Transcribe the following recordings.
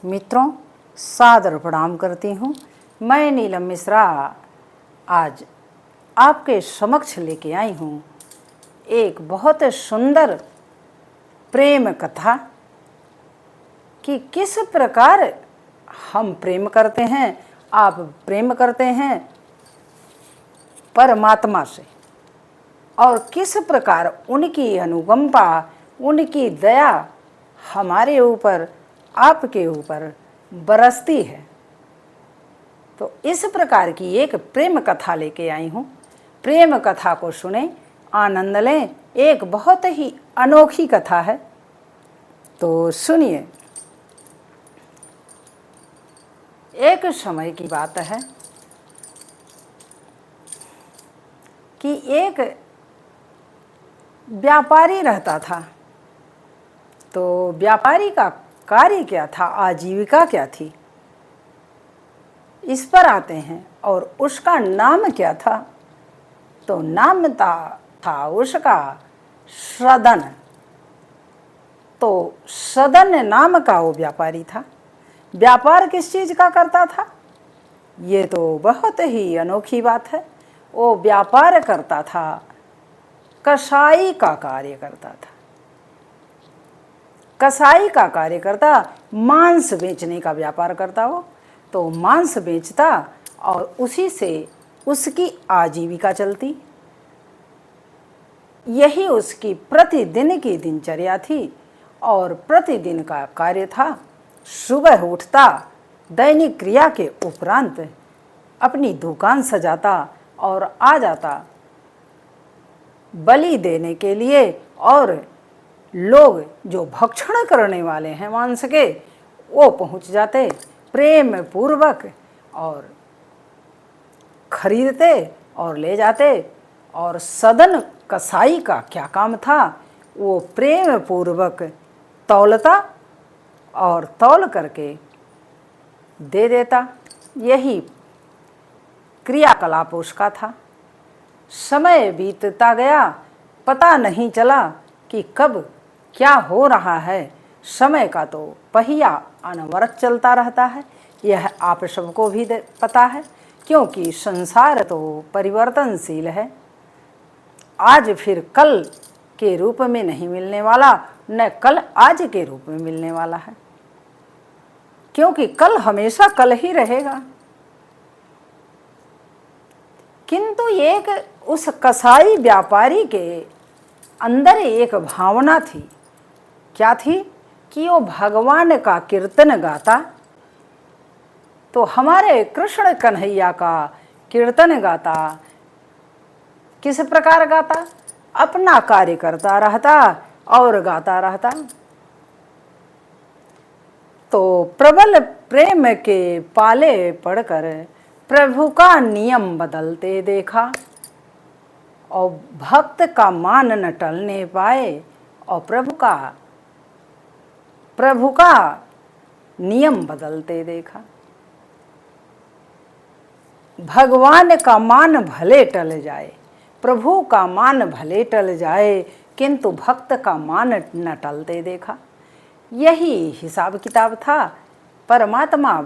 मित्रों, सादर प्रणाम करती हूँ। मैं नीलम मिश्रा आज आपके समक्ष लेके आई हूँ एक बहुत सुंदर प्रेम कथा कि किस प्रकार हम प्रेम करते हैं, आप प्रेम करते हैं परमात्मा से, और किस प्रकार उनकी अनुकंपा, उनकी दया हमारे ऊपर, आपके ऊपर बरसती है। तो इस प्रकार की एक प्रेम कथा लेके आई हूँ। प्रेम कथा को सुने, आनंद लें। एक बहुत ही अनोखी कथा है, तो सुनिए। एक समय की बात है कि एक व्यापारी रहता था। तो व्यापारी का कार्य क्या था, आजीविका क्या थी, इस पर आते हैं। और उसका नाम क्या था? तो नाम था उसका सदन। तो सदन नाम का वो व्यापारी था। व्यापार किस चीज़ का करता था? ये तो बहुत ही अनोखी बात है। वो व्यापार करता था, कसाई का कार्य करता था। कसाई का कार्य करता, मांस बेचने का व्यापार करता वो। तो मांस बेचता और उसी से उसकी आजीविका चलती। यही उसकी प्रतिदिन की दिनचर्या थी और प्रतिदिन का कार्य था। सुबह उठता, दैनिक क्रिया के उपरांत अपनी दुकान सजाता और आ जाता बलि देने के लिए। और लोग जो भक्षण करने वाले हैं मांस के, वो पहुंच जाते प्रेम पूर्वक और खरीदते और ले जाते। और सदन कसाई का क्या काम था? वो प्रेम पूर्वक तौलता और तौल करके दे देता। यही क्रियाकलाप उसका था। समय बीतता गया, पता नहीं चला कि कब क्या हो रहा है। समय का तो पहिया अनवरत चलता रहता है, यह आप सबको भी पता है, क्योंकि संसार तो परिवर्तनशील है। आज फिर कल के रूप में नहीं मिलने वाला, न कल आज के रूप में मिलने वाला है, क्योंकि कल हमेशा कल ही रहेगा। किंतु एक उस कसाई व्यापारी के अंदर एक भावना थी। क्या थी? कि वो भगवान का कीर्तन गाता। तो हमारे कृष्ण कन्हैया का कीर्तन गाता। किस प्रकार गाता? अपना कार्य करता रहता और गाता रहता। तो प्रबल प्रेम के पाले पड़कर प्रभु का नियम बदलते देखा, और भक्त का मान न टलने पाए, और प्रभु का नियम बदलते देखा। भगवान का मान भले टल जाए, प्रभु का मान भले टल जाए, किंतु भक्त का मान न टलते देखा। यही हिसाब किताब था। परमात्मा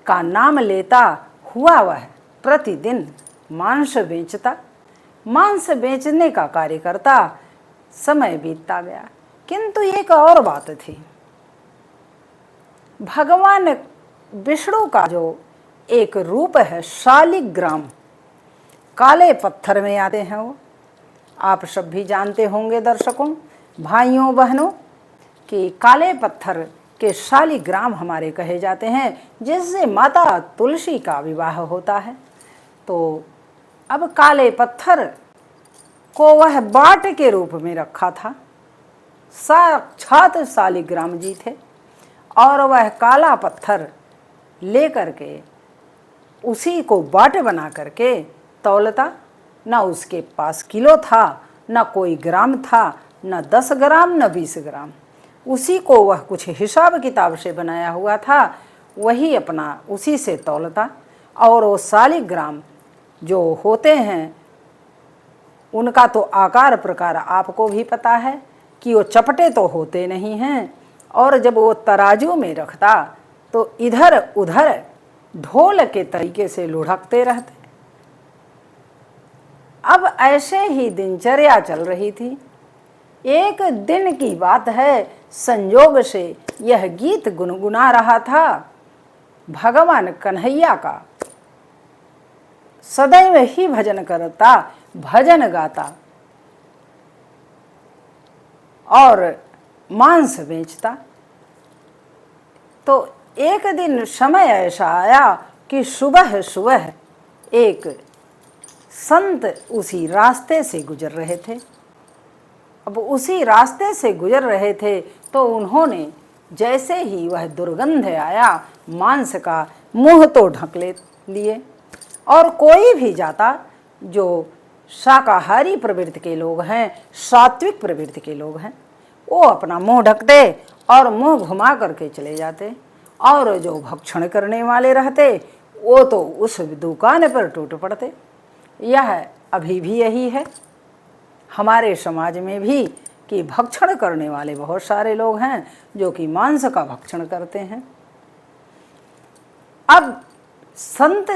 का नाम लेता हुआ वह प्रतिदिन मांस बेचता, मांस बेचने का कार्य करता। समय बीतता गया, किंतु एक और बात थी। भगवान विष्णु का जो एक रूप है शालिग्राम, काले पत्थर में आते हैं वो। आप सब भी जानते होंगे दर्शकों, भाइयों बहनों, कि काले पत्थर के शालिग्राम हमारे कहे जाते हैं, जिससे माता तुलसी का विवाह होता है। तो अब काले पत्थर को वह बाट के रूप में रखा था। साक्षात शालिग्राम जी थे, और वह काला पत्थर ले करके उसी को बाट बना करके तौलता। न उसके पास किलो था, न कोई ग्राम था, न 10 ग्राम न 20 ग्राम। उसी को वह कुछ हिसाब किताब से बनाया हुआ था, वही अपना उसी से तौलता। और वो शालिग्राम जो होते हैं, उनका तो आकार प्रकार आपको भी पता है कि वो चपटे तो होते नहीं हैं। और जब वो तराजू में रखता तो इधर उधर ढोल के तरीके से लुढ़कते रहते। अब ऐसे ही दिनचर्या चल रही थी। एक दिन की बात है, संयोग से यह गीत गुनगुना रहा था भगवान कन्हैया का। सदैव ही भजन करता, भजन गाता और मांस बेचता। तो एक दिन समय ऐसा आया कि सुबह सुबह एक संत उसी रास्ते से गुजर रहे थे। अब उसी रास्ते से गुजर रहे थे तो उन्होंने जैसे ही वह दुर्गंध आया मांस का, मुंह तो ढक लिए। और कोई भी जाता जो शाकाहारी प्रवृत्ति के लोग हैं, सात्विक प्रवृत्ति के लोग हैं, वो अपना मुंह ढकते और मुंह घुमा करके चले जाते। और जो भक्षण करने वाले रहते वो तो उस दुकान पर टूट पड़ते। यह अभी भी यही है हमारे समाज में भी कि भक्षण करने वाले बहुत सारे लोग हैं जो कि मांस का भक्षण करते हैं। अब संत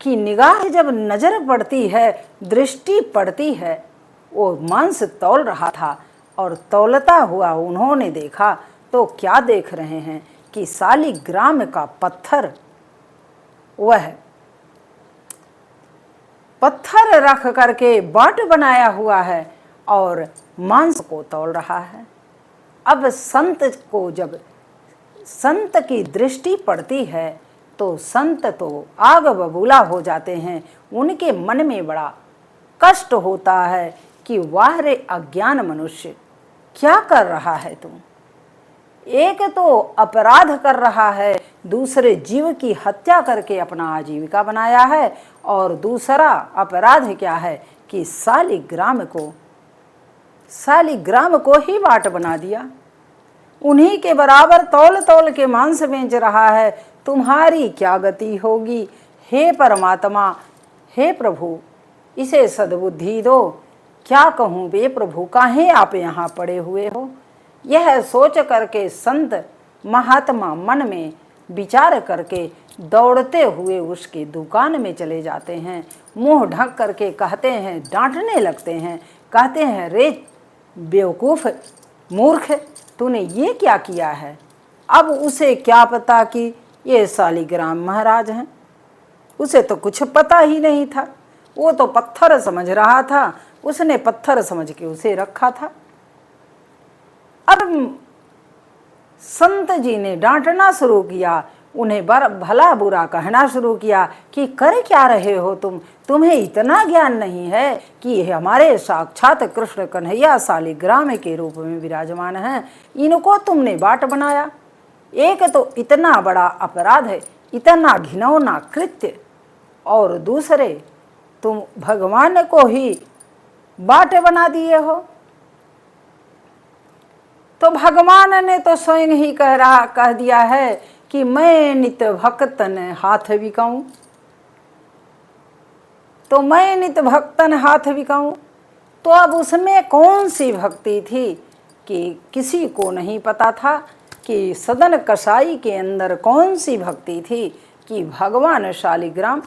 की निगाह जब नजर पड़ती है, दृष्टि पड़ती है, वो मांस तौल रहा था और तौलता हुआ उन्होंने देखा तो क्या देख रहे हैं कि शालिग्राम का पत्थर, वह पत्थर रख करके बाट बनाया हुआ है और मांस को तौल रहा है। अब संत को जब संत की दृष्टि पड़ती है तो संत तो आग बबूला हो जाते हैं। उनके मन में बड़ा कष्ट होता है कि वाह रे अज्ञान मनुष्य, क्या कर रहा है तुम? एक तो अपराध कर रहा है, दूसरे जीव की हत्या करके अपना आजीविका बनाया है, और दूसरा अपराध क्या है कि शालिग्राम को ही बाट बना दिया। उन्हीं के बराबर तौल तौल के मांस बेच रहा है। तुम्हारी क्या गति होगी? हे परमात्मा, हे प्रभु, इसे सद्बुद्धि दो। क्या कहूँ बे प्रभु, काहे आप यहाँ पड़े हुए हो? यह सोच करके संत महात्मा मन में विचार करके दौड़ते हुए उसकी दुकान में चले जाते हैं। मुंह ढक करके कहते हैं, डांटने लगते हैं, कहते हैं, रे बेवकूफ़ मूर्ख, तूने ये क्या किया है? अब उसे क्या पता कि ये शालिग्राम महाराज हैं। उसे तो कुछ पता ही नहीं था, वो तो पत्थर समझ रहा था, उसने पत्थर समझ के उसे रखा था। अब संत जी ने डांटना शुरू किया, उन्हें भला बुरा कहना शुरू किया कि कर क्या रहे हो तुम? तुम्हें इतना ज्ञान नहीं है कि हमारे साक्षात कृष्ण कन्हैया शालिग्राम के रूप में विराजमान हैं, इनको तुमने बाट बनाया। एक तो इतना बड़ा अपराध है, इतना घिनौना कृत्य, और दूसरे तुम भगवान को ही बाट बना दिए हो। तो भगवान ने तो स्वयं ही कह दिया है कि मैं नित भक्तन हाथ बिकाऊं। तो मैं नित भक्तन हाथ बिकाऊं, तो अब उसमें कौन सी भक्ति थी कि किसी को नहीं पता था कि सदन कसाई के अंदर कौन सी भक्ति थी कि भगवान शालिग्राम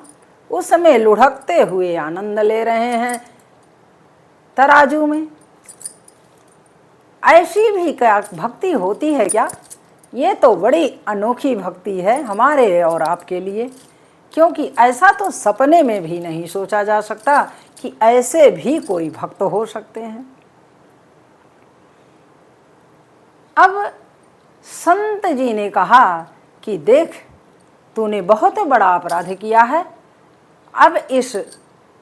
उसमें लुढ़कते हुए आनंद ले रहे हैं तराजू में। ऐसी भी क्या भक्ति होती है क्या? ये तो बड़ी अनोखी भक्ति है हमारे और आपके लिए, क्योंकि ऐसा तो सपने में भी नहीं सोचा जा सकता कि ऐसे भी कोई भक्त हो सकते हैं। अब संत जी ने कहा कि देख, तूने बहुत बड़ा अपराध किया है, अब इस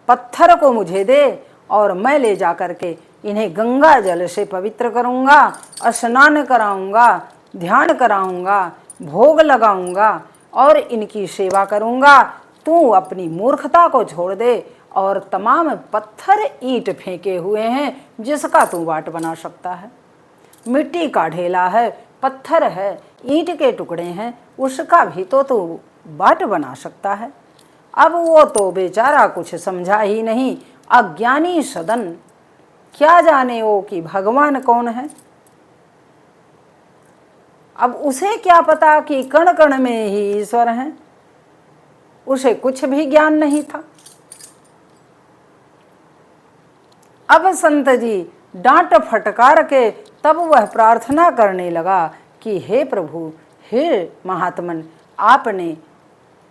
पत्थर को मुझे दे और मैं ले जा कर के इन्हें गंगा जल से पवित्र करूँगा, स्नान कराऊँगा, ध्यान कराऊँगा, भोग लगाऊँगा और इनकी सेवा करूँगा। तू अपनी मूर्खता को छोड़ दे और तमाम पत्थर ईंट फेंके हुए हैं जिसका तू बाट बना सकता है। मिट्टी का ढेला है, पत्थर है, ईंट के टुकड़े हैं, उसका भी तो तू बाट बना सकता है। अब वो तो बेचारा कुछ समझा ही नहीं, अज्ञानी सदन, क्या जाने वो कि भगवान कौन है। अब उसे क्या पता कि कण कण में ही ईश्वर हैं, उसे कुछ भी ज्ञान नहीं था। अब संत जी डांट फटकार के तब वह प्रार्थना करने लगा कि हे प्रभु, हे महात्मन, आपने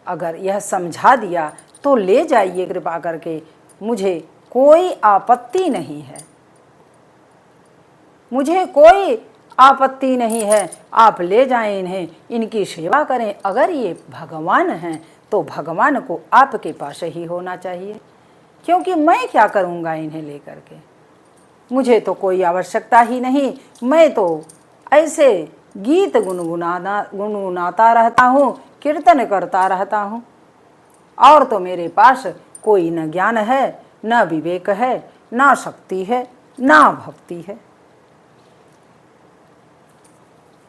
अगर यह समझा दिया तो ले जाइए कृपा करके, मुझे कोई आपत्ति नहीं है, मुझे कोई आपत्ति नहीं है, आप ले जाएं इन्हें, इनकी सेवा करें। अगर ये भगवान हैं तो भगवान को आपके पास ही होना चाहिए, क्योंकि मैं क्या करूँगा इन्हें लेकर के, मुझे तो कोई आवश्यकता ही नहीं। मैं तो ऐसे गीत गुनगुनाता रहता हूँ, कीर्तन करता रहता हूँ, और तो मेरे पास कोई न ज्ञान है, न विवेक है, न शक्ति है, न भक्ति है।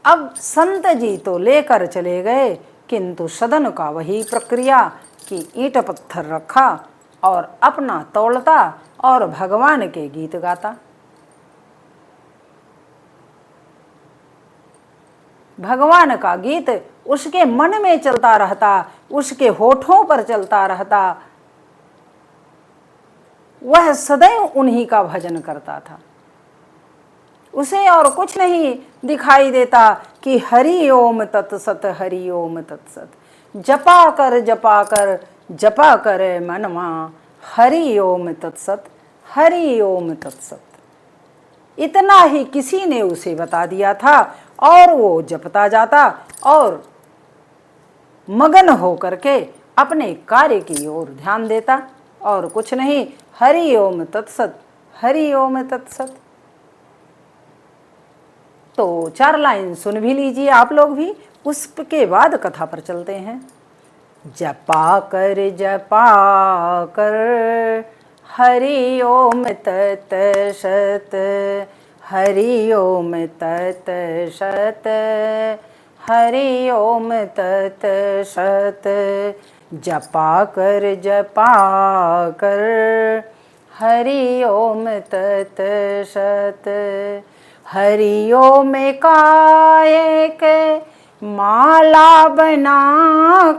अब संत जी तो लेकर चले गए, किंतु सदन का वही प्रक्रिया कि ईंट पत्थर रखा और अपना तौलता और भगवान के गीत गाता। भगवान का गीत उसके मन में चलता रहता, उसके होठों पर चलता रहता, वह सदैव उन्हीं का भजन करता था। उसे और कुछ नहीं दिखाई देता कि हरि ओम तत्सत, हरि ओम तत्सत, जपा कर जपा कर जपा करे मनवा, हरि ओम तत्सत, हरि ओम तत्सत। इतना ही किसी ने उसे बता दिया था और वो जपता जाता और मगन हो करके अपने कार्य की ओर ध्यान देता, और कुछ नहीं, हरि ओम तत्सत, हरि ओम तत्सत। तो 4 लाइन सुन भी लीजिए आप लोग भी, उसके बाद कथा पर चलते हैं। जपा कर हरि ओम तत्सत, हरि ओम तत्सत, हरि ओम तत्सत। जपा कर हरि ओम तत्सत, हरि ओम का एक माला बना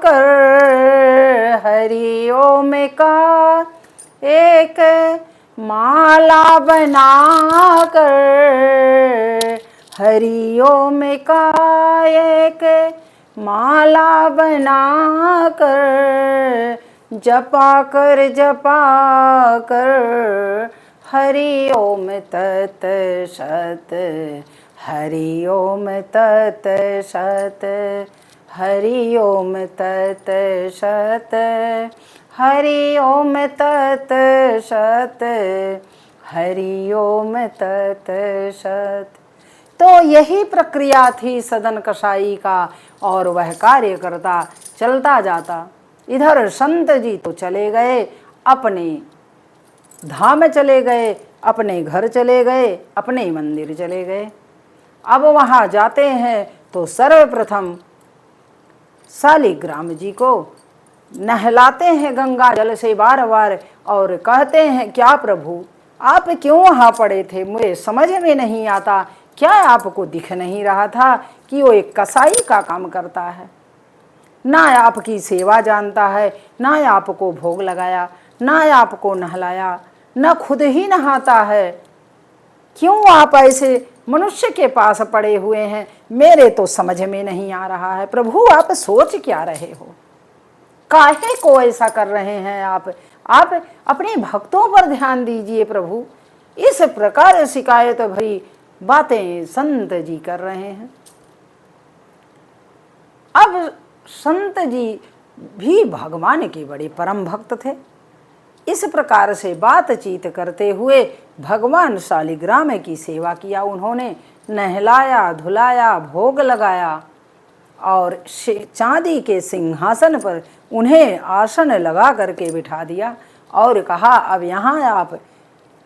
कर, हरि ओम का एक माला बना कर, हरि ओम का एक माला बना कर, जपा कर हरि ओम तत्सत, हरि ओम तत्सत, हरि ओम तत्सत, हरि ओम तत्सत, हरि ओम तत्सत। तो यही प्रक्रिया थी सदन कसाई का, और वह कार्य करता चलता जाता। इधर संत जी तो चले गए, अपने धाम चले गए, अपने घर चले गए, अपने मंदिर चले गए। अब वहाँ जाते हैं तो सर्वप्रथम शालिग्राम जी को नहलाते हैं गंगा जल से बार बार, और कहते हैं, क्या प्रभु आप क्यों वहाँ पड़े थे, मुझे समझ में नहीं आता, क्या आपको दिख नहीं रहा था कि वो एक कसाई का काम करता है, ना आपकी सेवा जानता है, ना आपको भोग लगाया, ना आपको नहलाया, ना खुद ही नहाता है, क्यों आप ऐसे मनुष्य के पास पड़े हुए हैं, मेरे तो समझ में नहीं आ रहा है। प्रभु आप सोच क्या रहे हो, काहे को ऐसा कर रहे हैं आप अपने भक्तों पर ध्यान दीजिए प्रभु। इस प्रकार शिकायत भरी बातें संत जी कर रहे हैं। अब संत जी भी भगवान के बड़े परम भक्त थे। इस प्रकार से बातचीत करते हुए भगवान शालिग्राम की सेवा किया उन्होंने, नहलाया धुलाया, भोग लगाया, और चांदी के सिंहासन पर उन्हें आसन लगा करके बिठा दिया और कहा, अब यहाँ आप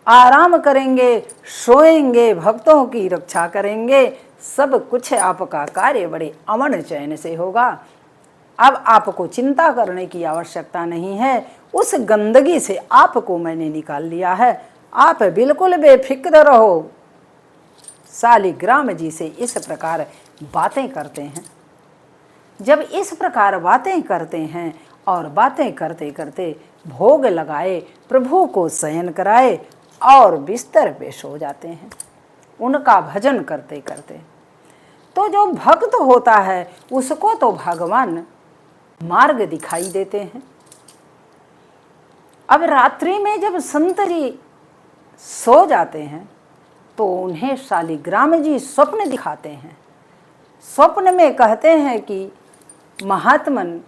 आराम करेंगे, सोएंगे, भक्तों की रक्षा करेंगे, सब कुछ आपका कार्य बड़े अमन चैन से होगा। अब आपको चिंता करने की आवश्यकता नहीं है, उस गंदगी से आपको मैंने निकाल लिया है, आप बिल्कुल बेफिक्र रहो। शालिग्राम जी से इस प्रकार बातें करते हैं। जब इस प्रकार बातें करते हैं और बातें करते करते भोग लगाए, प्रभु को शयन कराए और बिस्तर पे सो जाते हैं उनका भजन करते करते। तो जो भक्त होता है उसको तो भगवान मार्ग दिखाई देते हैं। अब रात्रि में जब संत जी सो जाते हैं तो उन्हें शालिग्राम जी स्वप्न दिखाते हैं। स्वप्न में कहते हैं कि महात्मन,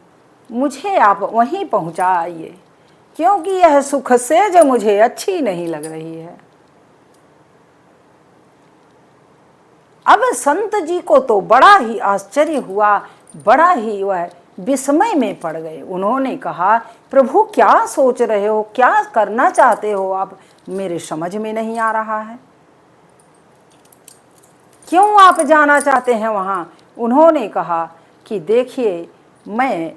मुझे आप वहीं पहुंचाइए, क्योंकि यह सुख सेज मुझे अच्छी नहीं लग रही है। अब संत जी को तो बड़ा ही आश्चर्य हुआ, बड़ा ही वह विस्मय में पड़ गए। उन्होंने कहा, प्रभु क्या सोच रहे हो, क्या करना चाहते हो आप, मेरे समझ में नहीं आ रहा है। क्यों आप जाना चाहते हैं वहाँ? उन्होंने कहा कि देखिए, मैं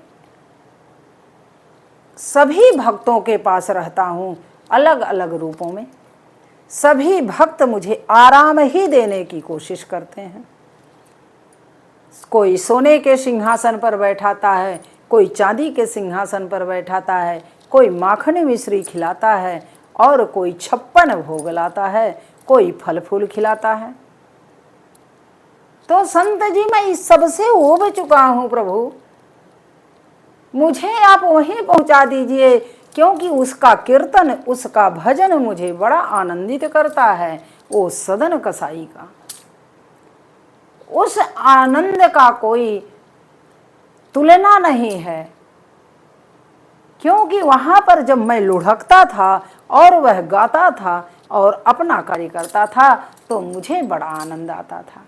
सभी भक्तों के पास रहता हूँ अलग अलग रूपों में। सभी भक्त मुझे आराम ही देने की कोशिश करते हैं। कोई सोने के सिंहासन पर बैठाता है, कोई चांदी के सिंहासन पर बैठाता है, कोई माखन मिश्री खिलाता है और कोई 56 भोग लाता है, कोई फल फूल खिलाता है। तो संत जी, मैं इस सबसे ऊब चुका हूँ प्रभु, मुझे आप वहीं पहुंचा दीजिए, क्योंकि उसका कीर्तन, उसका भजन मुझे बड़ा आनंदित करता है। वो सदन कसाई का, उस आनंद का कोई तुलना नहीं है। क्योंकि वहाँ पर जब मैं लुढ़कता था और वह गाता था और अपना कार्य करता था तो मुझे बड़ा आनंद आता था।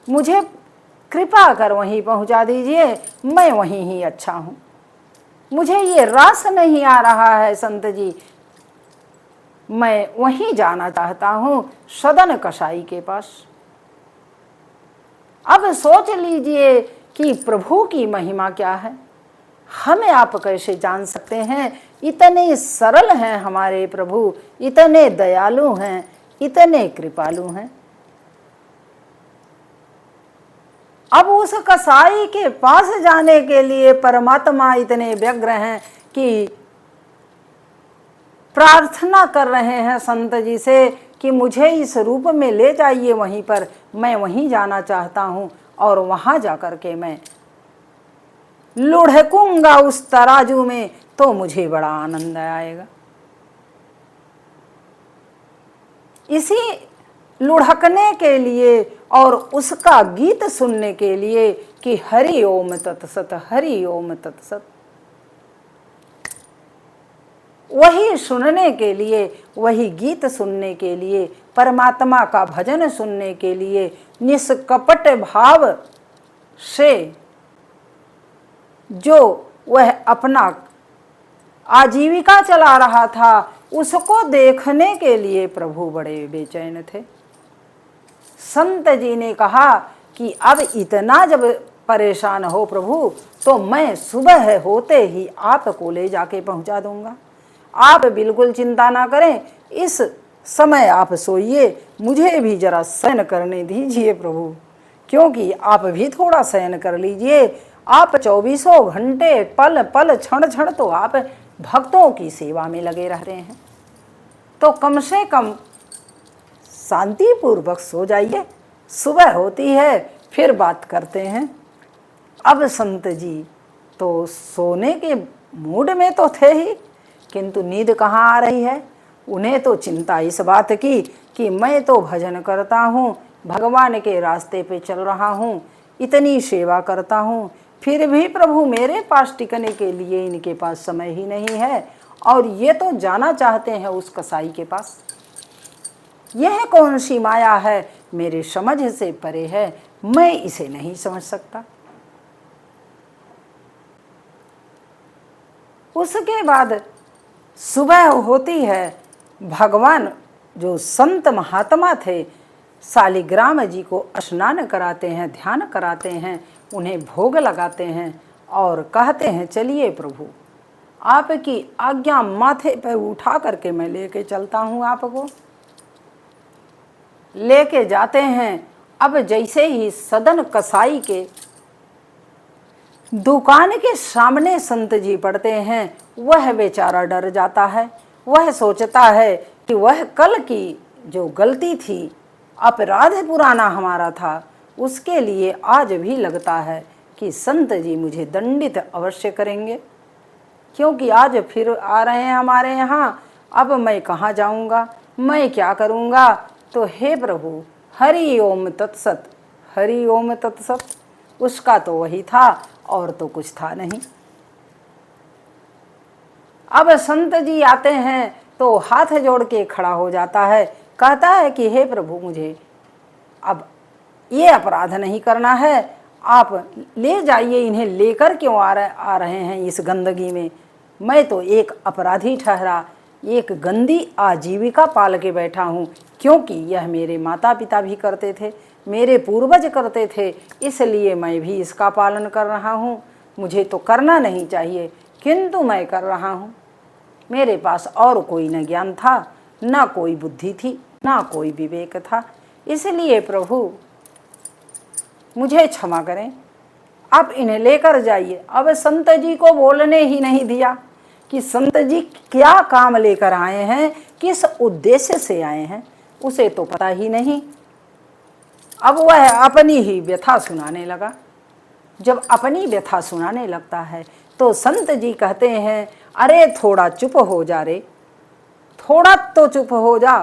मुझे कृपा कर वहीं पहुंचा दीजिए, मैं वहीं ही अच्छा हूँ। मुझे ये रस नहीं आ रहा है संत जी, मैं वहीं जाना चाहता हूँ, सदन कसाई के पास। अब सोच लीजिए कि प्रभु की महिमा क्या है, हमें आप कैसे जान सकते हैं। इतने सरल हैं हमारे प्रभु, इतने दयालु हैं, इतने कृपालु हैं। अब उस कसाई के पास जाने के लिए परमात्मा इतने व्यग्र हैं कि प्रार्थना कर रहे हैं संत जी से कि मुझे इस रूप में ले जाइए वहीं पर, मैं वहीं जाना चाहता हूँ और वहाँ जाकर के मैं लुढ़कूंगा उस तराजू में, तो मुझे बड़ा आनंद आएगा। इसी लुढ़कने के लिए और उसका गीत सुनने के लिए कि हरि ओम तत्सत, हरि ओम तत्सत, वही सुनने के लिए, वही गीत सुनने के लिए, परमात्मा का भजन सुनने के लिए निष्कपट भाव से जो वह अपना आजीविका चला रहा था, उसको देखने के लिए प्रभु बड़े बेचैन थे। संत जी ने कहा कि अब इतना जब परेशान हो प्रभु, तो मैं सुबह होते ही आपको ले जाके पहुंचा दूंगा। आप बिल्कुल चिंता ना करें, इस समय आप सोइए, मुझे भी जरा शयन करने दीजिए प्रभु, क्योंकि आप भी थोड़ा शयन कर लीजिए। आप 24 घंटे पल पल क्षण क्षण तो आप भक्तों की सेवा में लगे रहते हैं, तो कम से कम शांतिपूर्वक सो जाइए। सुबह होती है फिर बात करते हैं। अब संत जी तो सोने के मूड में तो थे ही, किंतु नींद कहाँ आ रही है। उन्हें तो चिंता इस बात की कि मैं तो भजन करता हूँ, भगवान के रास्ते पे चल रहा हूँ, इतनी सेवा करता हूँ, फिर भी प्रभु मेरे पास टिकने के लिए इनके पास समय ही नहीं है, और ये तो जाना चाहते हैं उस कसाई के पास। यह कौन सी माया है, मेरे समझ से परे है, मैं इसे नहीं समझ सकता। उसके बाद सुबह होती है, भगवान जो संत महात्मा थे शालिग्राम जी को स्नान कराते हैं, ध्यान कराते हैं, उन्हें भोग लगाते हैं और कहते हैं चलिए प्रभु, आपकी आज्ञा माथे पर उठा करके मैं लेके चलता हूँ आपको। लेके जाते हैं। अब जैसे ही सदन कसाई के दुकान के सामने संत जी पड़ते हैं, वह बेचारा डर जाता है। वह सोचता है कि वह कल की जो गलती थी, अपराध पुराना हमारा था, उसके लिए आज भी लगता है कि संत जी मुझे दंडित अवश्य करेंगे, क्योंकि आज फिर आ रहे हैं हमारे यहाँ। अब मैं कहाँ जाऊँगा, मैं क्या करूँगा। तो हे प्रभु, हरि ओम तत्सत, हरि ओम तत्सत। उसका तो वही था और तो कुछ था नहीं। अब संत जी आते हैं तो हाथ जोड़ के खड़ा हो जाता है, कहता है कि हे प्रभु, मुझे अब ये अपराध नहीं करना है, आप ले जाइए। इन्हें लेकर क्यों आ रहे हैं इस गंदगी में। मैं तो एक अपराधी ठहरा, एक गंदी आजीविका पाल के बैठा हूँ, क्योंकि यह मेरे माता पिता भी करते थे, मेरे पूर्वज करते थे, इसलिए मैं भी इसका पालन कर रहा हूँ। मुझे तो करना नहीं चाहिए, किंतु मैं कर रहा हूँ। मेरे पास और कोई न ज्ञान था, न कोई बुद्धि थी, ना कोई विवेक था, इसलिए प्रभु मुझे क्षमा करें, आप इन्हें लेकर जाइए। अब संत जी को बोलने ही नहीं दिया कि संत जी क्या काम लेकर आए हैं, किस उद्देश्य से आए हैं, उसे तो पता ही नहीं। अब वह अपनी ही व्यथा सुनाने लगा। जब अपनी व्यथा सुनाने लगता है तो संत जी कहते हैं, अरे थोड़ा चुप हो जा रे, थोड़ा तो चुप हो जा।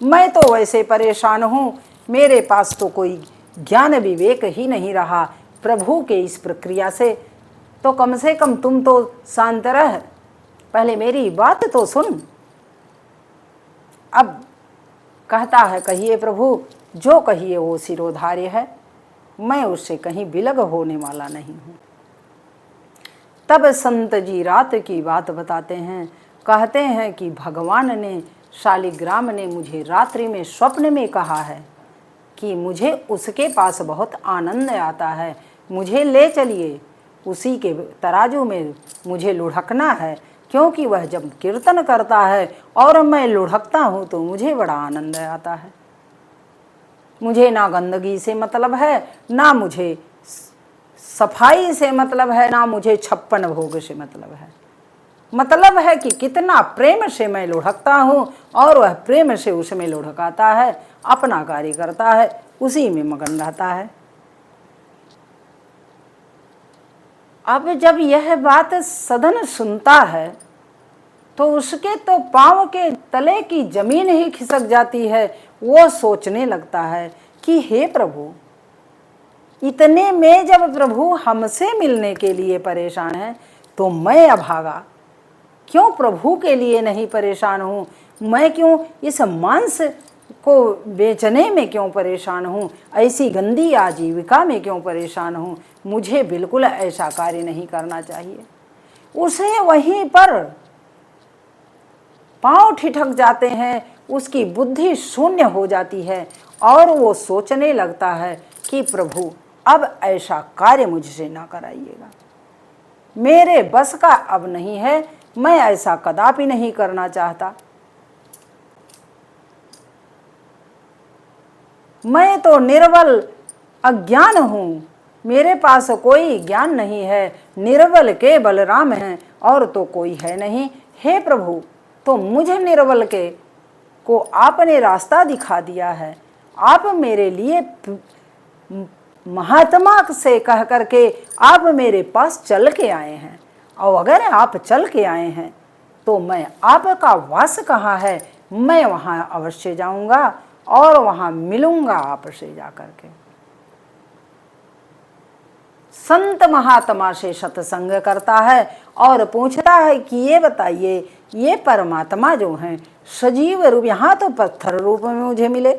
मैं तो वैसे परेशान हूँ, मेरे पास तो कोई ज्ञान विवेक ही नहीं रहा प्रभु के इस प्रक्रिया से। तो कम से कम तुम तो शांत रह, पहले मेरी बात तो सुन। अब कहता है, कहिए प्रभु, जो कहिए वो सिरोधार्य है, मैं उससे कहीं विलग होने वाला नहीं हूँ। तब संत जी रात की बात बताते हैं, कहते हैं कि भगवान ने, शालिग्राम ने मुझे रात्रि में स्वप्न में कहा है कि मुझे उसके पास बहुत आनंद आता है, मुझे ले चलिए, उसी के तराजू में मुझे लुढ़कना है, क्योंकि वह जब कीर्तन करता है और मैं लुढ़कता हूँ तो मुझे बड़ा आनंद आता है। मुझे ना गंदगी से मतलब है, ना मुझे सफाई से मतलब है, ना मुझे 56 भोग से मतलब है कि कितना प्रेम से मैं लुढ़कता हूँ और वह प्रेम से उसमें लुढ़काता है, अपना कार्य करता है, उसी में मगन रहता है। अब जब यह बात सदन सुनता है तो उसके तो पांव के तले की जमीन ही खिसक जाती है। वो सोचने लगता है कि हे प्रभु, इतने में जब प्रभु हमसे मिलने के लिए परेशान है तो मैं अभागा क्यों प्रभु के लिए नहीं परेशान हूँ। मैं क्यों इस मांस को बेचने में क्यों परेशान हूँ, ऐसी गंदी आजीविका में क्यों परेशान हूँ। मुझे बिल्कुल ऐसा कार्य नहीं करना चाहिए। उसे वहीं पर पांव ठिठक जाते हैं, उसकी बुद्धि शून्य हो जाती है और वो सोचने लगता है कि प्रभु अब ऐसा कार्य मुझसे ना कराइएगा, मेरे बस का अब नहीं है, मैं ऐसा कदापि नहीं करना चाहता। मैं तो निर्बल अज्ञान हूँ, मेरे पास कोई ज्ञान नहीं है, निर्बल के बलराम हैं और तो कोई है नहीं। हे प्रभु, तो मुझे निर्बल के को आपने रास्ता दिखा दिया है, आप मेरे लिए महात्मा से कह करके आप मेरे पास चल के आए हैं, और अगर आप चल के आए हैं तो मैं आपका वास कहाँ है, मैं वहाँ अवश्य जाऊँगा और वहाँ मिलूँगा आपसे जाकर के। संत महात्मा से सत्संग करता है और पूछता है कि ये बताइए, ये परमात्मा जो हैं सजीव रूप, यहाँ तो पत्थर रूप में मुझे मिले,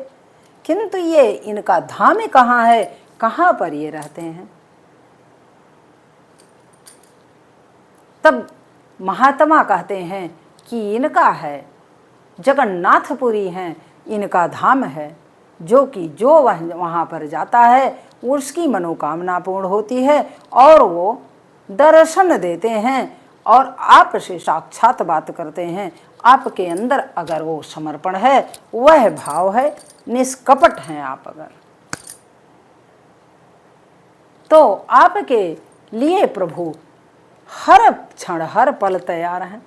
किंतु ये इनका धाम कहाँ है, कहाँ पर ये रहते हैं। तब महात्मा कहते हैं कि इनका है जगन्नाथपुरी हैं, इनका धाम है, जो कि जो वहाँ पर जाता है उसकी मनोकामना पूर्ण होती है और वो दर्शन देते हैं और आपसे साक्षात बात करते हैं, आपके अंदर अगर वो समर्पण है, वह भाव है, निष्कपट हैं आप अगर, तो आपके लिए प्रभु हर क्षण हर पल तैयार हैं।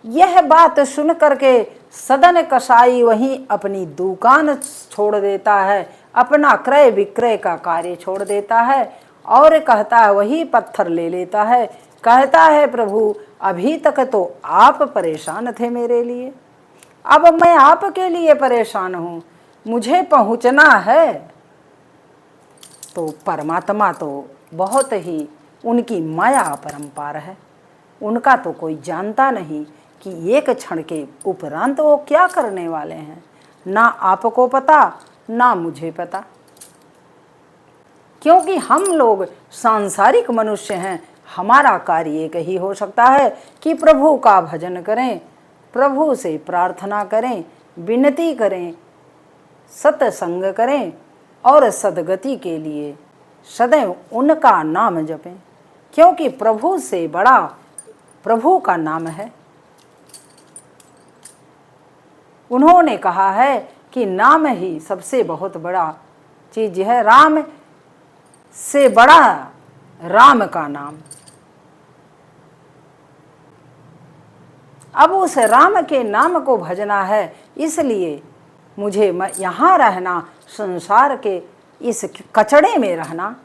यह बात सुन करके सदन कसाई वहीं अपनी दुकान छोड़ देता है, अपना क्रय विक्रय का कार्य छोड़ देता है और कहता है, वही पत्थर ले लेता है, कहता है प्रभु अभी तक तो आप परेशान थे मेरे लिए, अब मैं आपके लिए परेशान हूँ, मुझे पहुँचना है। तो परमात्मा तो बहुत ही, उनकी माया अपरंपार है, उनका तो कोई जानता नहीं कि एक क्षण के उपरांत वो क्या करने वाले हैं, ना आपको पता ना मुझे पता, क्योंकि हम लोग सांसारिक मनुष्य हैं। हमारा कार्य एक ही हो सकता है कि प्रभु का भजन करें, प्रभु से प्रार्थना करें, विनती करें, सत्संग करें और सद्गति के लिए सदैव उनका नाम जपें, क्योंकि प्रभु से बड़ा प्रभु का नाम है। उन्होंने कहा है कि नाम ही सबसे बहुत बड़ा चीज है, राम से बड़ा राम का नाम। अब उस राम के नाम को भजना है, इसलिए मुझे यहाँ रहना, संसार के इस कचड़े में रहना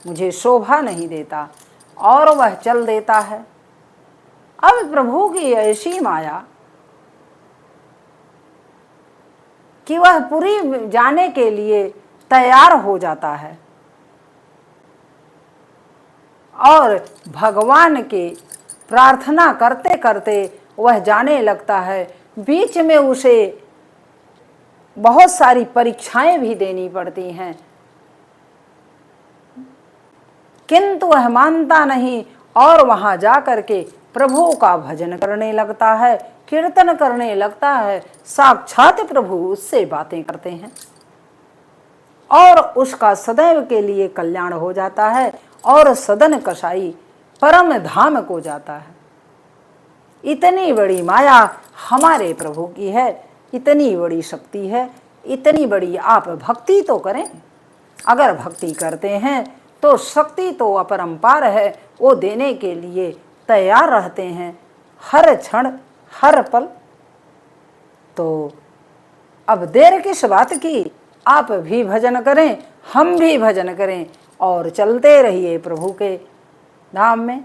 मुझे शोभा नहीं देता, और वह चल देता है। अब प्रभु की ऐसी माया कि वह पुरी जाने के लिए तैयार हो जाता है और भगवान के प्रार्थना करते करते वह जाने लगता है। बीच में उसे बहुत सारी परीक्षाएं भी देनी पड़ती हैं, किंतु वह मानता नहीं और वहां जा करके प्रभु का भजन करने लगता है, कीर्तन करने लगता है। साक्षात प्रभु उससे बातें करते हैं और उसका सदैव के लिए कल्याण हो जाता है और सदन कसाई परम धाम को जाता है। इतनी बड़ी माया हमारे प्रभु की है, इतनी बड़ी शक्ति है, इतनी बड़ी। आप भक्ति तो करें, अगर भक्ति करते हैं तो शक्ति तो अपरंपार है, वो देने के लिए तैयार रहते हैं हर क्षण हर पल। तो अब देर किस बात की, आप भी भजन करें, हम भी भजन करें और चलते रहिए प्रभु के धाम में।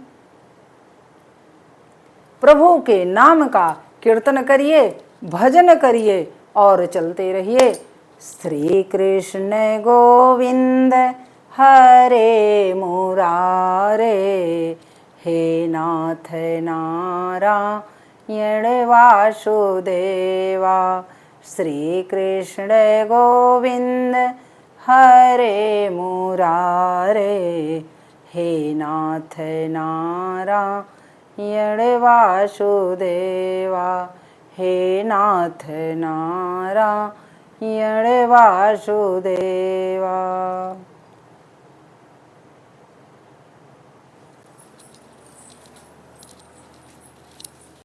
प्रभु के नाम का कीर्तन करिए, भजन करिए और चलते रहिए। श्री कृष्ण गोविंद हरे मुरारे, हे नाथ नारायण वासुदेवा। श्री कृष्ण गोविंद हरे मुरारे, हे नाथ नारायण वासुदेवा, हे नाथ नारायण वासुदेवा।